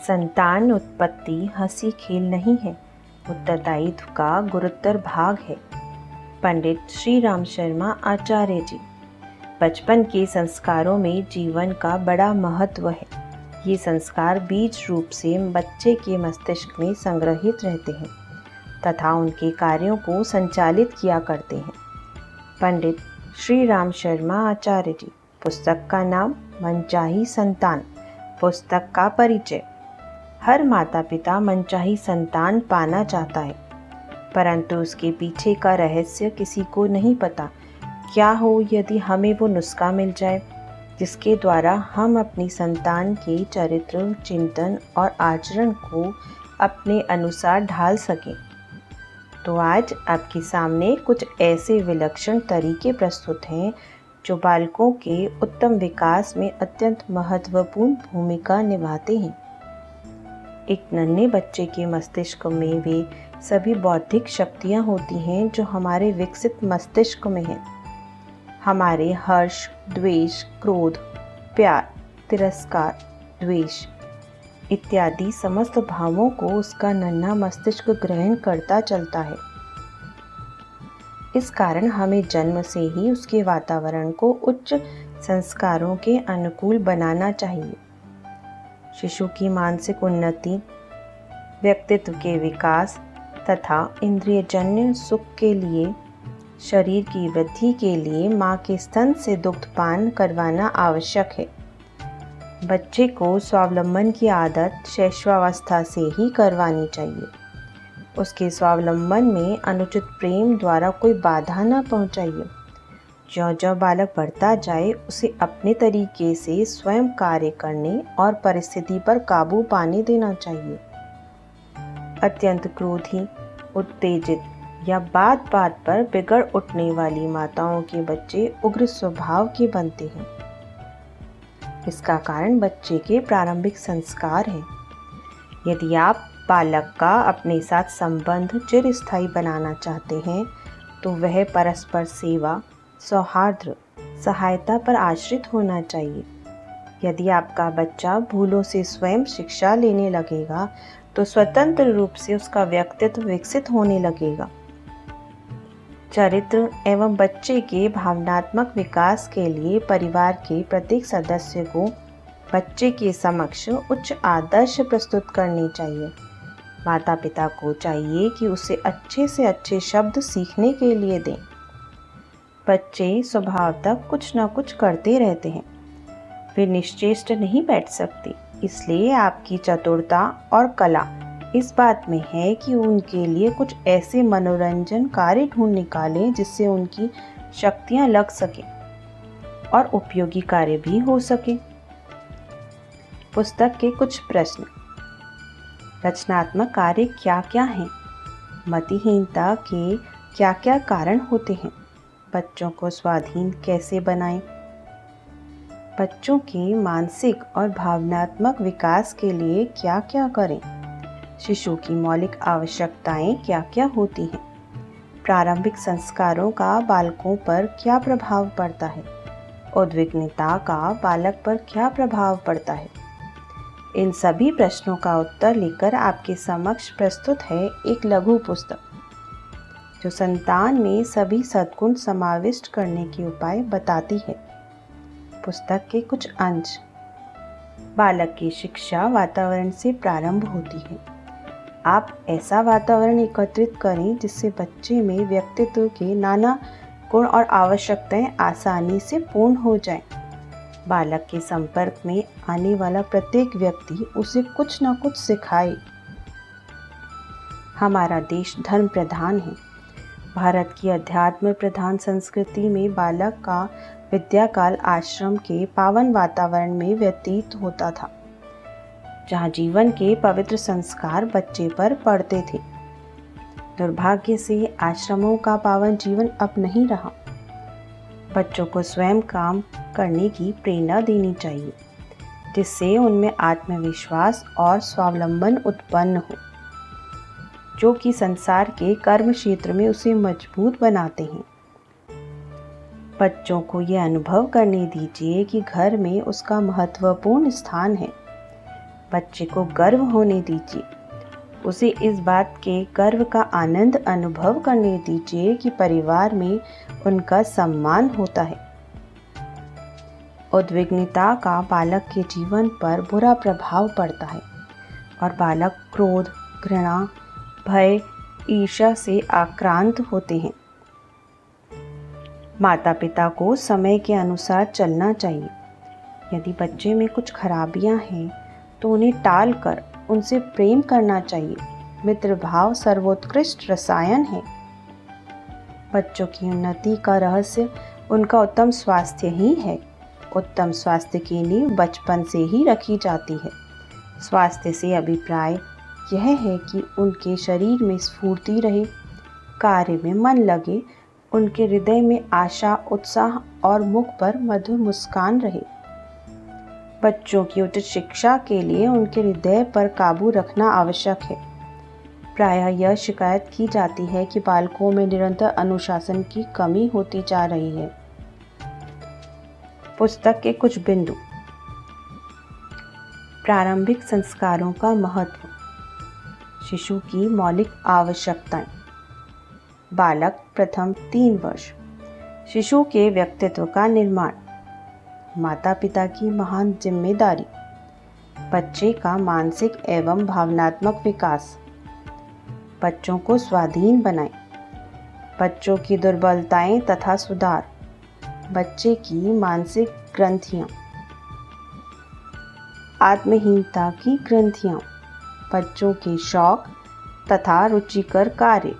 संतान उत्पत्ति हंसी खेल नहीं है, उत्तरदायित्व का गुरुतर भाग है। पंडित श्री राम शर्मा आचार्य जी। बचपन के संस्कारों में जीवन का बड़ा महत्व है। ये संस्कार बीज रूप से बच्चे के मस्तिष्क में संग्रहित रहते हैं तथा उनके कार्यों को संचालित किया करते हैं। पंडित श्री राम शर्मा आचार्य जी। पुस्तक का नाम मनचाही संतान। पुस्तक का परिचय। हर माता पिता मनचाही संतान पाना चाहता है, परंतु उसके पीछे का रहस्य किसी को नहीं पता। क्या हो यदि हमें वो नुस्खा मिल जाए जिसके द्वारा हम अपनी संतान के चरित्र, चिंतन और आचरण को अपने अनुसार ढाल सकें। तो आज आपके सामने कुछ ऐसे विलक्षण तरीके प्रस्तुत हैं जो बालकों के उत्तम विकास में अत्यंत महत्वपूर्ण भूमिका निभाते हैं। एक नन्हे बच्चे के मस्तिष्क में वे सभी बौद्धिक शक्तियाँ होती हैं जो हमारे विकसित मस्तिष्क में हैं। हमारे हर्ष, द्वेष, क्रोध, प्यार, तिरस्कार, द्वेष इत्यादि समस्त भावों को उसका नन्हा मस्तिष्क ग्रहण करता चलता है। इस कारण हमें जन्म से ही उसके वातावरण को उच्च संस्कारों के अनुकूल बनाना चाहिए। शिशु की मानसिक उन्नति, व्यक्तित्व के विकास तथा इंद्रियजन्य सुख के लिए, शरीर की वृद्धि के लिए माँ के स्तन से दुग्धपान करवाना आवश्यक है। बच्चे को स्वावलंबन की आदत शैशवावस्था से ही करवानी चाहिए। उसके स्वावलंबन में अनुचित प्रेम द्वारा कोई बाधा न पहुँचाइए। ज्यों-ज्यों बालक बढ़ता जाए उसे अपने तरीके से स्वयं कार्य करने और परिस्थिति पर काबू पाने देना चाहिए। अत्यंत क्रोधी, उत्तेजित या बात बात पर बिगड़ उठने वाली माताओं के बच्चे उग्र स्वभाव के बनते हैं। इसका कारण बच्चे के प्रारंभिक संस्कार हैं। यदि आप बालक का अपने साथ संबंध चिरस्थायी बनाना चाहते हैं तो वह परस्पर सेवा, सौहार्द, सहायता पर आश्रित होना चाहिए। यदि आपका बच्चा भूलों से स्वयं शिक्षा लेने लगेगा तो स्वतंत्र रूप से उसका व्यक्तित्व विकसित होने लगेगा। चरित्र एवं बच्चे के भावनात्मक विकास के लिए परिवार के प्रत्येक सदस्य को बच्चे के समक्ष उच्च आदर्श प्रस्तुत करने चाहिए। माता पिता को चाहिए कि उसे अच्छे से अच्छे शब्द सीखने के लिए दें। बच्चे स्वभावतः कुछ न कुछ करते रहते हैं, वे निश्चेष्ट नहीं बैठ सकते। इसलिए आपकी चतुरता और कला इस बात में है कि उनके लिए कुछ ऐसे मनोरंजन कार्य ढूंढ निकालें जिससे उनकी शक्तियां लग सकें और उपयोगी कार्य भी हो सके। पुस्तक के कुछ प्रश्न। रचनात्मक कार्य क्या क्या हैं? मतिहीनता के क्या क्या कारण होते हैं? बच्चों को स्वाधीन कैसे बनाएं? बच्चों के मानसिक और भावनात्मक विकास के लिए क्या क्या करें? शिशु की मौलिक आवश्यकताएं क्या क्या होती हैं? प्रारंभिक संस्कारों का बालकों पर क्या प्रभाव पड़ता है? उद्विग्नता का बालक पर क्या प्रभाव पड़ता है? इन सभी प्रश्नों का उत्तर लेकर आपके समक्ष प्रस्तुत है एक लघु पुस्तक जो संतान में सभी सद्गुण समाविष्ट करने के उपाय बताती है। पुस्तक के कुछ अंश। बालक की शिक्षा वातावरण से प्रारंभ होती है। आप ऐसा वातावरण एकत्रित करें जिससे बच्चे में व्यक्तित्व के नाना गुण और आवश्यकताएं आसानी से पूर्ण हो जाएं। बालक के संपर्क में आने वाला प्रत्येक व्यक्ति उसे कुछ न कुछ सिखाए। हमारा देश धर्म प्रधान है। भारत की अध्यात्म प्रधान संस्कृति में बालक का विद्याकाल आश्रम के पावन वातावरण में व्यतीत होता था, जहाँ जीवन के पवित्र संस्कार बच्चे पर पड़ते थे। दुर्भाग्य से आश्रमों का पावन जीवन अब नहीं रहा। बच्चों को स्वयं काम करने की प्रेरणा देनी चाहिए, जिससे उनमें आत्मविश्वास और स्वावलंबन उत्पन्न हो, जो कि संसार के कर्म क्षेत्र में उसे मजबूत बनाते हैं। बच्चों को यह अनुभव करने दीजिए कि घर में उसका महत्वपूर्ण स्थान है। बच्चे को गर्व होने दीजिए। उसे इस बात के गर्व का आनंद अनुभव करने दीजिए कि परिवार में उनका सम्मान होता है। उद्विग्नता का बालक के जीवन पर बुरा प्रभाव पड़ता है और बालक क्रोध, घृणा, भय, ईर्ष्या से आक्रांत होते हैं। माता पिता को समय के अनुसार चलना चाहिए। यदि बच्चे में कुछ खराबियां हैं तो उन्हें टाल कर उनसे प्रेम करना चाहिए। मित्र भाव सर्वोत्कृष्ट रसायन है। बच्चों की उन्नति का रहस्य उनका उत्तम स्वास्थ्य ही है। उत्तम स्वास्थ्य की नींव बचपन से ही रखी जाती है। स्वास्थ्य से अभिप्राय यह है कि उनके शरीर में स्फूर्ति रहे, कार्य में मन लगे, उनके हृदय में आशा, उत्साह और मुख पर मधुर मुस्कान रहे। बच्चों की उचित शिक्षा के लिए उनके हृदय पर काबू रखना आवश्यक है। प्रायः यह शिकायत की जाती है कि बालकों में निरंतर अनुशासन की कमी होती जा रही है। पुस्तक के कुछ बिंदु। प्रारंभिक संस्कारों का महत्व, शिशु की मौलिक आवश्यकताएं, बालक प्रथम 3 वर्ष, शिशु के व्यक्तित्व का निर्माण, माता पिता की महान जिम्मेदारी, बच्चे का मानसिक एवं भावनात्मक विकास, बच्चों को स्वाधीन बनाएं, बच्चों की दुर्बलताएं तथा सुधार, बच्चे की मानसिक ग्रंथियां, आत्महीनता की ग्रंथियां, बच्चों के शौक तथा रुचिकर कार्य,